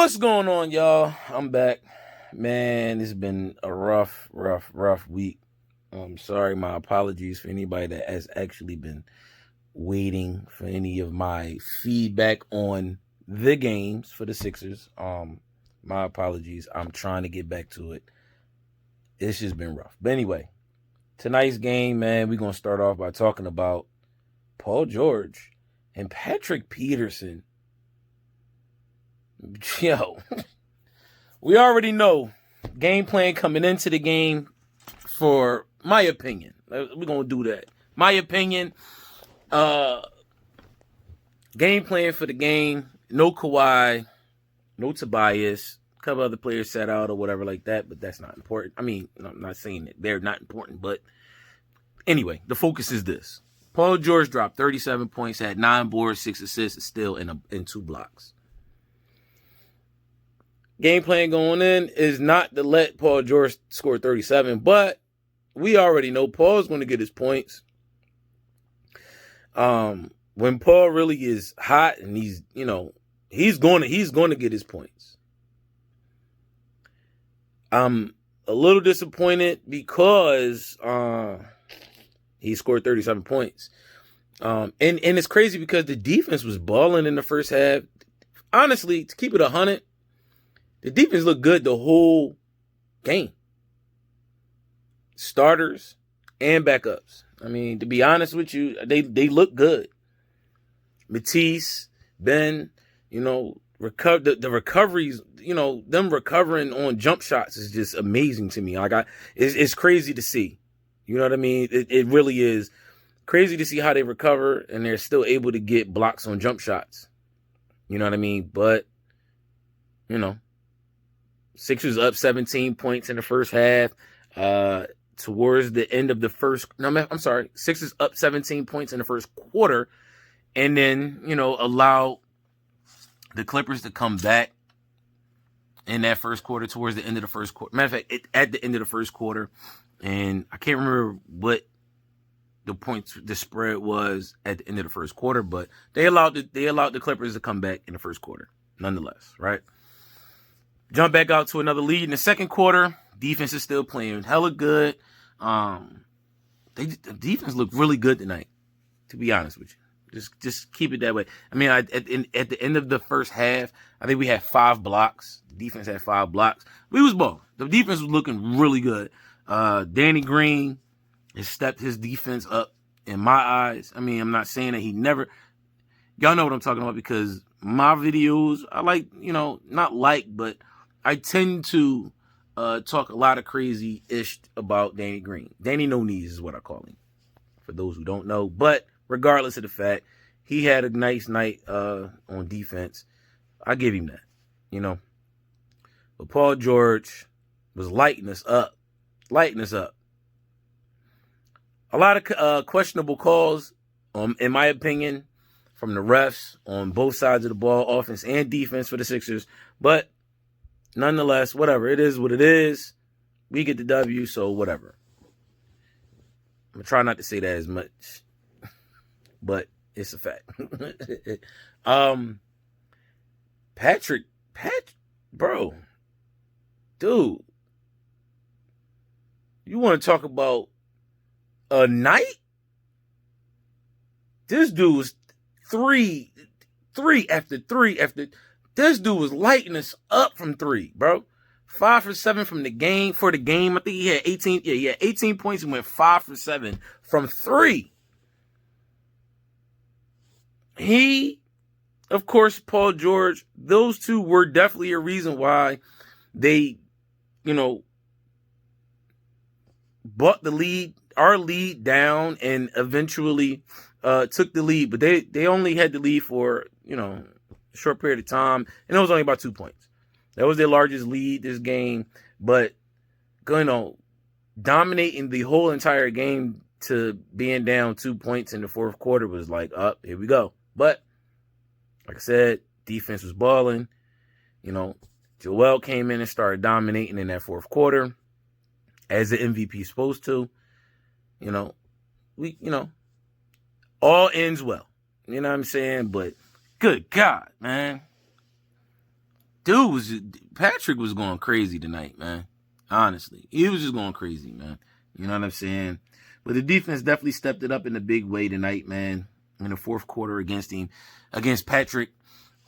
What's going on, y'all? I'm back. Man, it's been a rough week. I'm sorry, my apologies for anybody that has actually been waiting for any of my feedback on the games for the Sixers. My apologies. I'm trying to get back to it. It's just been rough. But anyway, tonight's game, man, we're going to start off by talking about Paul George and Patrick Peterson. Yo, we already know game plan coming into the game, for my opinion. We're going to do that. My opinion, game plan for the game, no Kawhi, no Tobias, a couple other players sat out or whatever like that, but that's not important. I mean, I'm not saying that they're not important, but anyway, the focus is this. Paul George dropped 37 points, had 9 boards, 6 assists, still in 2 blocks. Game plan going in is not to let Paul George score 37, but we already know Paul's going to get his points. When Paul really is hot and he's going to get his points. I'm a little disappointed because he scored 37 points. And it's crazy because the defense was balling in the first half. Honestly, to keep it 100, the defense looked good the whole game. Starters and backups. I mean, to be honest with you, they look good. Matisse, Ben, the recoveries, them recovering on jump shots is just amazing to me. It's crazy to see. You know what I mean? It really is crazy to see how they recover and they're still able to get blocks on jump shots. You know what I mean? But, Sixers up 17 points in the first half. Towards the end of the Sixers up 17 points in the first quarter, and then, allow the Clippers to come back in that first quarter, towards the end of the first quarter. Matter of fact, at the end of the first quarter, and I can't remember what the spread was at the end of the first quarter, but they allowed the Clippers to come back in the first quarter, nonetheless, right? Jump back out to another lead in the second quarter. Defense is still playing hella good. The defense looked really good tonight, to be honest with you. Just keep it that way. I mean, at the end of the first half, I think we had 5 blocks. The defense had 5 blocks. We was balling. The defense was looking really good. Danny Green has stepped his defense up in my eyes. I mean, I'm not saying that he never. Y'all know what I'm talking about because my videos, I like, but I tend to talk a lot of crazy-ish about Danny Green. Danny No Knees is what I call him, for those who don't know. But regardless of the fact, he had a nice night on defense. I give him that, But Paul George was lighting us up. A lot of questionable calls, in my opinion, from the refs on both sides of the ball, offense and defense for the Sixers. But nonetheless, whatever. It is what it is. We get the W, so whatever. I'm going to try not to say that as much, but it's a fact. Patrick, bro. Dude. You want to talk about a night? This dude was three after three after. This dude was lighting us up from 3, bro. 5 for 7 from the game. For the game, I think he had 18. Yeah, he had 18 points and went 5 for 7 from 3. He, of course, Paul George, those two were definitely a reason why they, bought the lead, our lead down, and eventually took the lead. But they only had the lead for, a short period of time, and it was only about 2 points. That was their largest lead this game, but dominating the whole entire game to being down 2 points in the fourth quarter was like, up, here we go. But like I said, defense was balling. Joel came in and started dominating in that fourth quarter, as the MVP is supposed to. All ends well. You know what I'm saying? But good God, man. Patrick was going crazy tonight, man. Honestly, he was just going crazy, man. You know what I'm saying? But the defense definitely stepped it up in a big way tonight, man. In the fourth quarter against Patrick,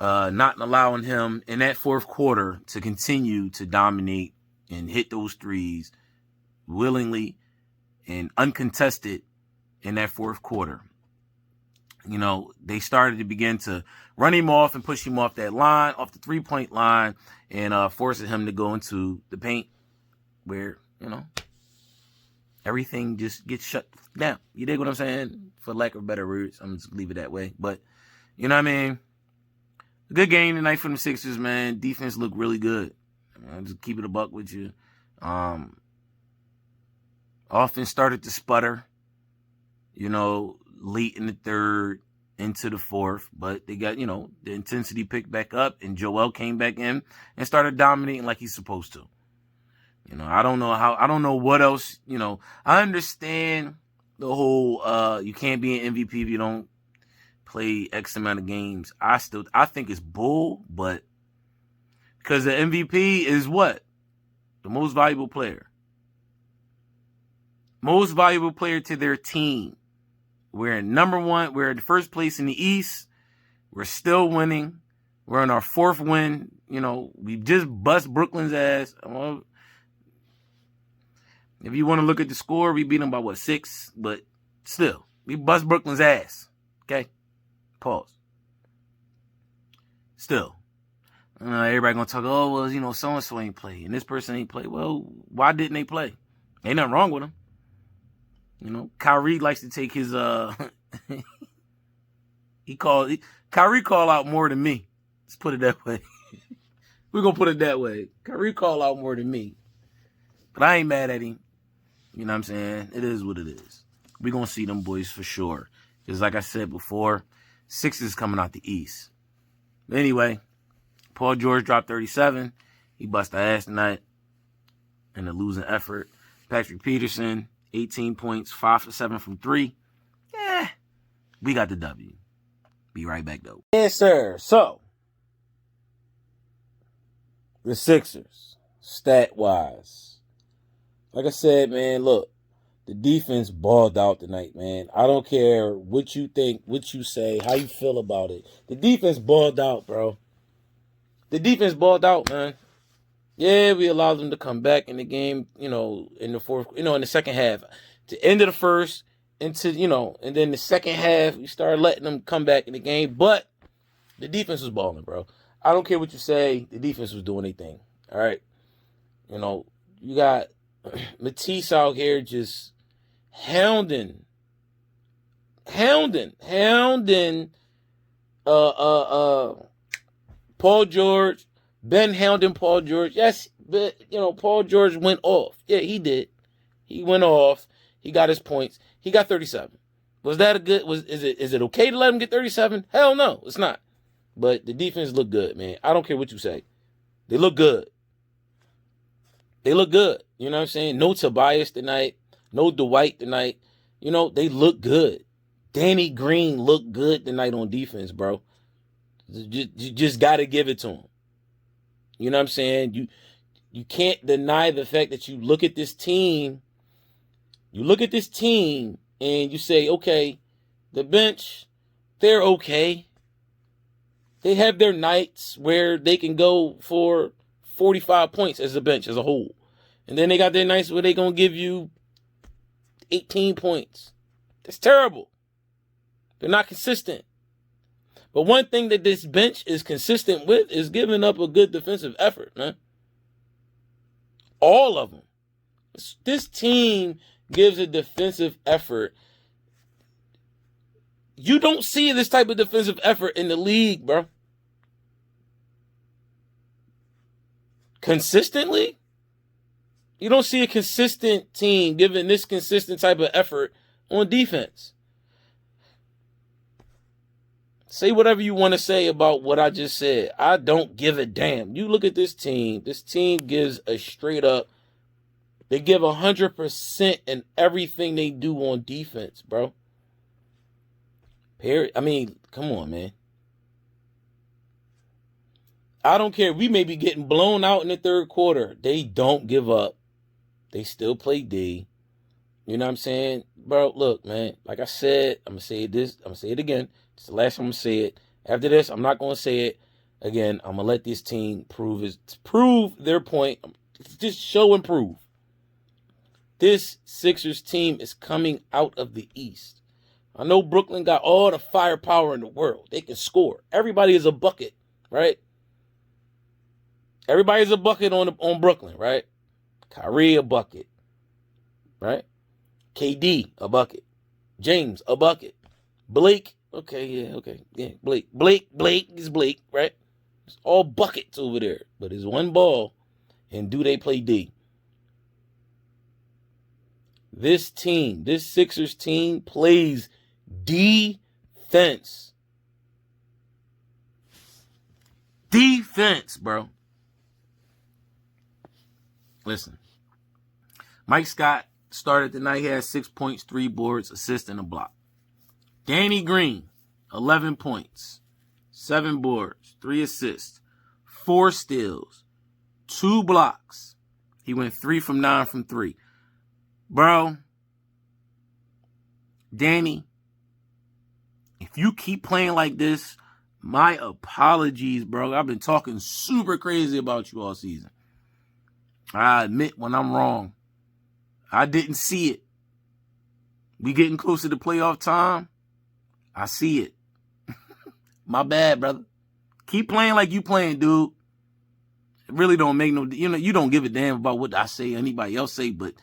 not allowing him in that fourth quarter to continue to dominate and hit those threes willingly and uncontested in that fourth quarter. You know, they started to begin to run him off and push him off that line, off the 3-point line, and forcing him to go into the paint where, you know, everything just gets shut down. You dig what I'm saying? For lack of better words, I'm just leave it that way. But, you know what I mean? A good game tonight for the Sixers, man. Defense looked really good. I'll just keep it a buck with you. Offense started to sputter, you know, late in the third, into the fourth, but they got, you know, the intensity picked back up, and Joel came back in and started dominating like he's supposed to. You know, I don't know what else, you know. I understand the whole you can't be an MVP if you don't play X amount of games. I think it's bull, but because the MVP is what? The most valuable player. Most valuable player to their team. We're in number one. We're in first place in the East. We're still winning. We're on our fourth win. You know, we just bust Brooklyn's ass. Well, if you want to look at the score, we beat them by, 6? But still, we bust Brooklyn's ass. Okay? Pause. Still. Everybody going to talk, oh, well, you know, so-and-so ain't play, and this person ain't play. Well, why didn't they play? Ain't nothing wrong with them. You know, Kyrie likes to take his, Kyrie call out more than me. Let's put it that way. We're going to put it that way. Kyrie call out more than me. But I ain't mad at him. You know what I'm saying? It is what it is. We're going to see them boys for sure. Because like I said before, Sixers coming out the East. But anyway, Paul George dropped 37. He bust the ass tonight in a losing effort. Patrick Peterson, 18 points, 5 for 7 from 3. Yeah, we got the W. Be right back, though. Yes, sir. So, the Sixers, stat-wise. Like I said, man, look, the defense balled out tonight, man. I don't care what you think, what you say, how you feel about it. The defense balled out, bro. The defense balled out, man. Yeah, we allowed them to come back in the game, you know, in the fourth, you know, in the second half. To end of the first, into, you know, and then the second half, we started letting them come back in the game. But the defense was balling, bro. I don't care what you say. The defense was doing their thing. All right. You know, you got Matisse out here just hounding Paul George. Ben hounding Paul George. Yes, but, you know, Paul George went off. Yeah, he did. He went off. He got his points. He got 37. Was that a good? Is it okay to let him get 37? Hell no, it's not. But the defense looked good, man. I don't care what you say. They look good. They look good. You know what I'm saying? No Tobias tonight. No Dwight tonight. You know, they look good. Danny Green looked good tonight on defense, bro. You just got to give it to him. You know what I'm saying? You can't deny the fact that you look at this team. You look at this team and you say, okay, the bench, they're okay. They have their nights where they can go for 45 points as a bench as a whole. And then they got their nights where they're going to give you 18 points. That's terrible. They're not consistent. But one thing that this bench is consistent with is giving up a good defensive effort, man. All of them. This team gives a defensive effort. You don't see this type of defensive effort in the league, bro. Consistently? You don't see a consistent team giving this consistent type of effort on defense. Say whatever you want to say about what I just said. I don't give a damn. You look at this team. This team gives a straight up. They give 100% in everything they do on defense, bro. Period. I mean, come on, man. I don't care. We may be getting blown out in the third quarter. They don't give up. They still play D. You know what I'm saying? Bro, look, man. Like I said, I'm going to say this. I'm going to say it again. It's the last time I'm going to say it. After this, I'm not going to say it again. I'm going to let this team prove their point. Just show and prove. This Sixers team is coming out of the East. I know Brooklyn got all the firepower in the world. They can score. Everybody is a bucket, right? Everybody's a bucket on Brooklyn, right? Kyrie a bucket, right? KD a bucket. James a bucket. Blake, yeah. Blake is Blake, right? It's all buckets over there, but it's one ball, and do they play D? This team, this Sixers team plays defense. Defense, bro. Listen, Mike Scott started the night. He had 6 points, 3 boards, assist, and a block. Danny Green, 11 points, 7 boards, 3 assists, 4 steals, 2 blocks. He went 3 from 9 from 3. Bro, Danny, if you keep playing like this, my apologies, bro. I've been talking super crazy about you all season. I admit when I'm wrong. I didn't see it. We getting closer to playoff time. I see it. My bad, brother. Keep playing like you playing, dude. It really don't make no, you don't give a damn about what I say, anybody else say, but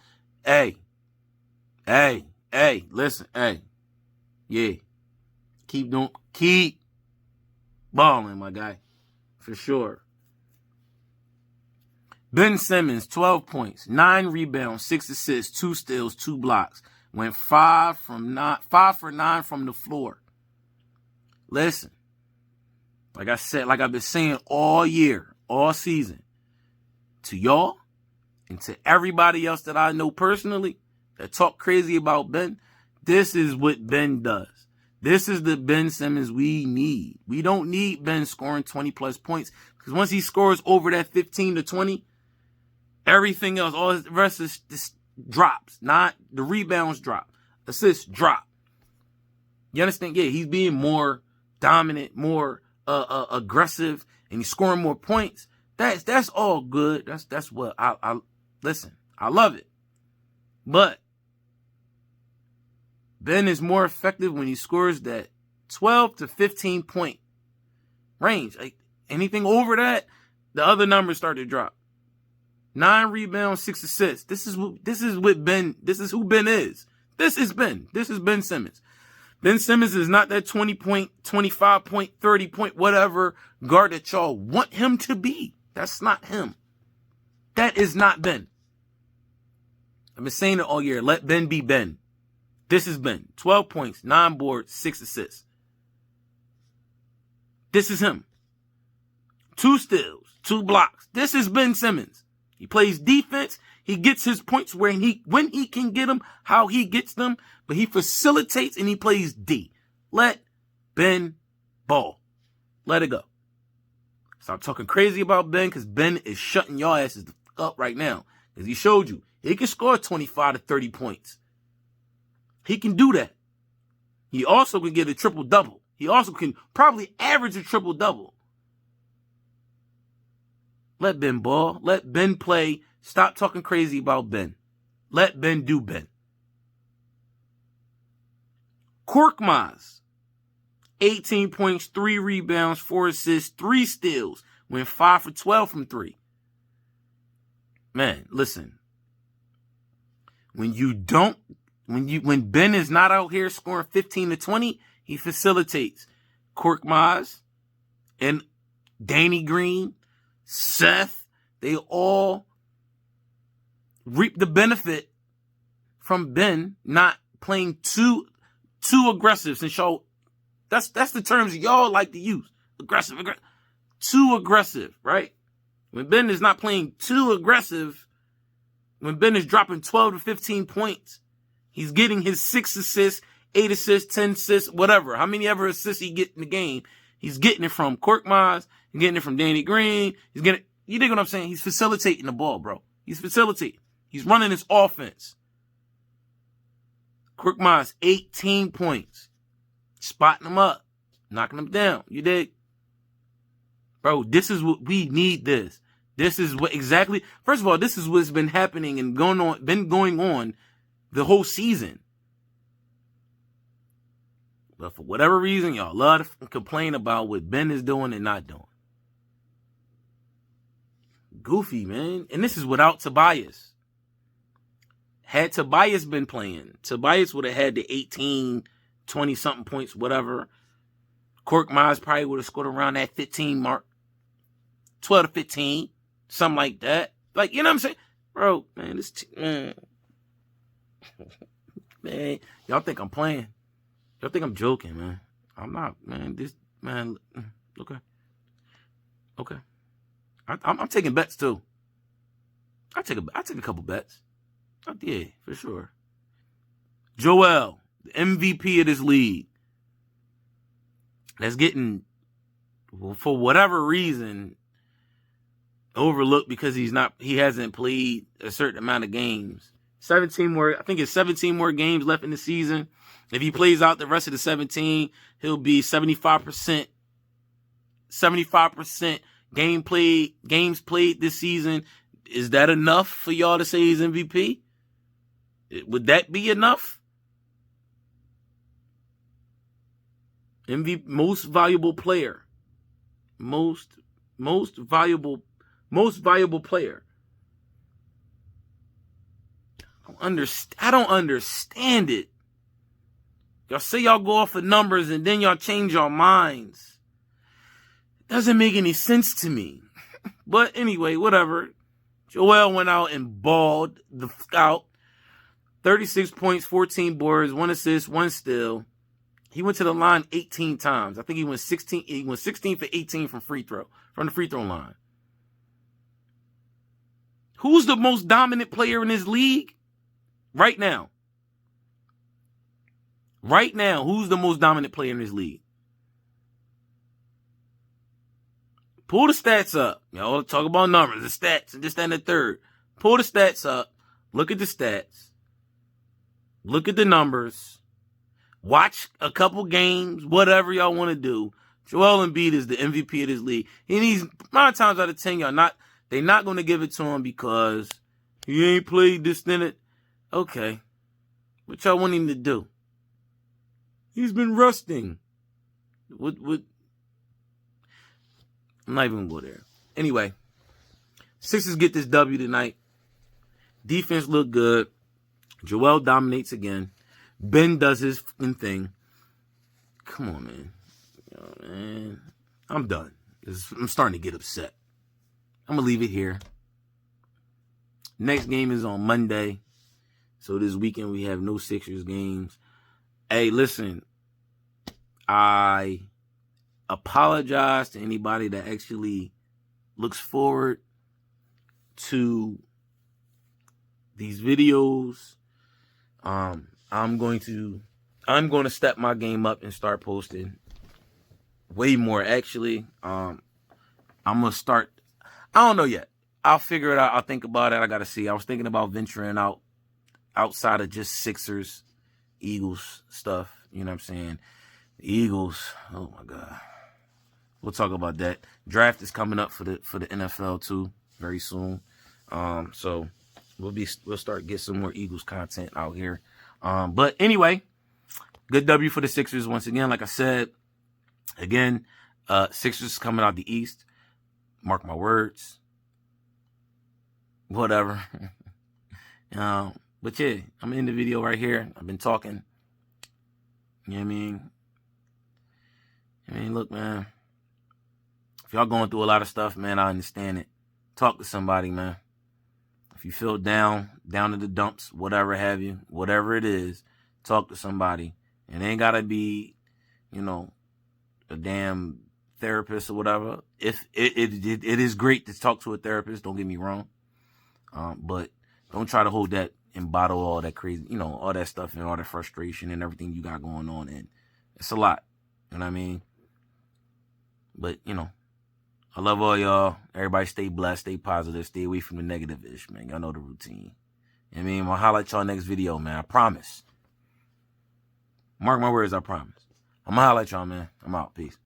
hey, listen, yeah. Keep balling, my guy. For sure. Ben Simmons, 12 points, 9 rebounds, 6 assists, 2 steals, 2 blocks. Went 5 for 9 from the floor. Listen, like I said, like I've been saying all year, all season, to y'all and to everybody else that I know personally that talk crazy about Ben, this is what Ben does. This is the Ben Simmons we need. We don't need Ben scoring 20-plus points because once he scores over that 15 to 20, everything else, all the rest is just drops. Not the rebounds drop. Assists drop. You understand? Yeah, he's being more dominant, more aggressive, and he's scoring more points. That's all good. That's what I listen. I love it. But Ben is more effective when he scores that 12 to 15 point range. Like anything over that, the other numbers start to drop. 9 rebounds, 6 assists. This is what Ben. This is who Ben is. This is Ben. This is Ben Simmons. Ben Simmons is not that 20 point, 25 point, 30 point, whatever guard that y'all want him to be. That's not him. That is not Ben. I've been saying it all year. Let Ben be Ben. This is Ben. 12 points, 9 boards, 6 assists. This is him. 2 steals, 2 blocks. This is Ben Simmons. He plays defense. He gets his points when he can get them, how he gets them, but he facilitates and he plays D. Let Ben ball. Let it go. Stop talking crazy about Ben because Ben is shutting your asses up right now. Because he showed you he can score 25 to 30 points. He can do that. He also can get a triple-double. He also can probably average a triple-double. Let Ben ball. Let Ben play. Stop talking crazy about Ben. Let Ben do Ben. Korkmaz, 18 points, 3 rebounds, 4 assists, 3 steals. Went 5 for 12 from 3. Man, listen. When Ben is not out here scoring 15 to 20, he facilitates. Korkmaz and Danny Green, Seth, they all reap the benefit from Ben not playing too aggressive. Since y'all, that's the terms y'all like to use. Aggressive. Too aggressive, right? When Ben is not playing too aggressive, when Ben is dropping 12 to 15 points, he's getting his 6 assists, 8 assists, 10 assists, whatever. How many ever assists he get in the game, he's getting it from Korkmaz He's getting it from Danny Green. He's getting, you dig what I'm saying? He's facilitating the ball, bro. He's facilitating. He's running his offense. Quick Minds, 18 points. Spotting them up. Knocking them down. You dig? Bro, this is what we need this. This is what exactly, first of all, this is what's been happening and going on the whole season. But for whatever reason, y'all love to complain about what Ben is doing and not doing. Goofy, man. And this is without Tobias. Had Tobias been playing, Tobias would have had the 18, 20-something points, whatever. Cork Miles probably would have scored around that 15 mark. 12 to 15. Something like that. Like, you know what I'm saying? Bro, man, man, y'all think I'm playing. Y'all think I'm joking, man. I'm not, man. Okay. Okay. I'm taking bets, too. I take a couple bets. Yeah, for sure. Joel, the MVP of this league. That's getting, for whatever reason, overlooked because he hasn't played a certain amount of games. 17 more, I think it's 17 more games left in the season. If he plays out the rest of the 17, he'll be 75% games played this season. Is that enough for y'all to say he's MVP? Would that be enough? MVP, most valuable player. Most valuable player. I don't understand it. Y'all say y'all go off of numbers and then y'all change your minds. It doesn't make any sense to me. But anyway, whatever. Joel went out and balled the scout. 36 points, 14 boards, 1 assist, 1 steal. He went to the line 18 times. I think he went 16 for 18 from the free throw line. Who's the most dominant player in this league? Right now. Right now, who's the most dominant player in this league? Pull the stats up. Y'all talk about numbers, the stats, and this, that, and the third. Pull the stats up. Look at the stats. Look at the numbers. Watch a couple games, whatever y'all want to do. Joel Embiid is the MVP of this league. And he's 9 times out of 10, they're not going to give it to him because he ain't played this, then it. Okay. What y'all want him to do? He's been rusting. What? I'm not even going to go there. Anyway, Sixers get this W tonight. Defense look good. Joel dominates again. Ben does his fucking thing. Come on, man. Man. I'm done. I'm starting to get upset. I'm going to leave it here. Next game is on Monday. So this weekend we have no Sixers games. Hey, listen. I apologize to anybody that actually looks forward to these videos. I'm going to step my game up and start posting way more. Actually, I'm gonna start. I don't know yet. I'll figure it out. I'll think about it. I gotta see. I was thinking about venturing outside of just Sixers, Eagles stuff. You know what I'm saying? The Eagles. Oh my God. We'll talk about that. Draft is coming up for the NFL too very soon. So we'll start get some more Eagles content out here. But anyway, good W for the Sixers once again. Like I said, Sixers coming out the East. Mark my words. Whatever. But yeah, I'm in the video right here. I've been talking. You know what I mean? Look, man. If y'all going through a lot of stuff, man, I understand it. Talk to somebody, man. If you feel down in the dumps, whatever have you, whatever it is, talk to somebody. It ain't gotta be, a damn therapist or whatever. If it is great to talk to a therapist, don't get me wrong. But don't try to hold that and bottle all that crazy, all that stuff and all that frustration and everything you got going on. And it's a lot. You know what I mean? But, I love all y'all. Everybody stay blessed, stay positive, stay away from the negative-ish, man. Y'all know the routine. You know what I mean? I'm going to highlight y'all next video, man. I promise. Mark my words, I promise. I'm going to highlight y'all, man. I'm out. Peace.